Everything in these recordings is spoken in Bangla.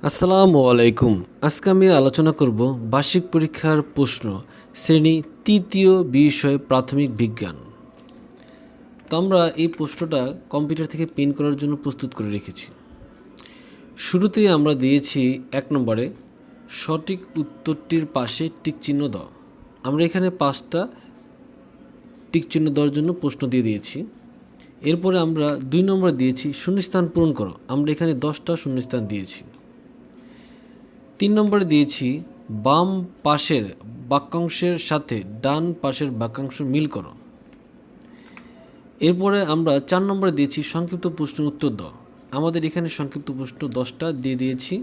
আসসালামু আলাইকুম। আজকে আমি আলোচনা করব বার্ষিক পরীক্ষার প্রশ্ন, শ্রেণী তৃতীয়, বিষয় প্রাথমিক বিজ্ঞান। তো আমরা এই প্রশ্নটা কম্পিউটার থেকে প্রিন্ট করার জন্য প্রস্তুত করে রেখেছি। শুরুতেই আমরা দিয়েছি 1 নম্বরে সঠিক উত্তরটির পাশে টিক চিহ্ন দাও। আমরা এখানে 5টা টিক চিহ্ন দেওয়ার জন্য প্রশ্ন দিয়ে দিয়েছি। এরপরে আমরা 2 নম্বর দিয়েছি শূন্যস্থান পূরণ করো। আমরা এখানে 10টা শূন্যস্থান দিয়েছি। 3 নম্বরে দিয়েছি বাম পাশের বাক্যাংশের সাথে ডান পাশের বাক্যাংশ মিল করো। এরপরে আমরা 4 নম্বরে দিয়েছি সংক্ষিপ্ত প্রশ্নের উত্তর দাও। আমাদের এখানে সংক্ষিপ্ত প্রশ্ন 10টা দিয়ে দিয়েছি,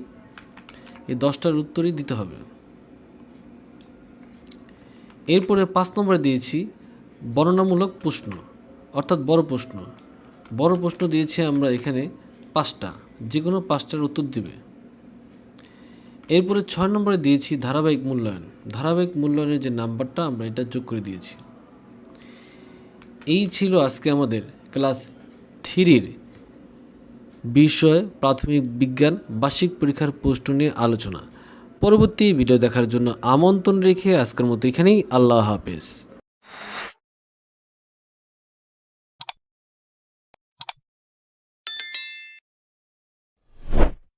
এই 10টার উত্তরই দিতে হবে। এরপরে 5 নম্বরে দিয়েছি বর্ণনামূলক প্রশ্ন, অর্থাৎ বড় প্রশ্ন। বড় প্রশ্ন দিয়েছি আমরা এখানে 5টা, যে কোনো 5টার উত্তর দিবে। এরপরে 6 নম্বরে দিয়েছি ধারাবাহিক মূল্যায়ন। ধারাবাহিক মূল্যায়নের যে নাম্বারটা আমরা এটা যোগ করে দিয়েছি। এই ছিল আজকে আমাদের ক্লাস 3-র বিষয় প্রাথমিক বিজ্ঞান বার্ষিক পরীক্ষার প্রশ্ন নিয়ে আলোচনা। পরবর্তী ভিডিও দেখার জন্য আমন্ত্রণ রেখে আজকের মতো এখানেই আল্লাহ হাফেজ।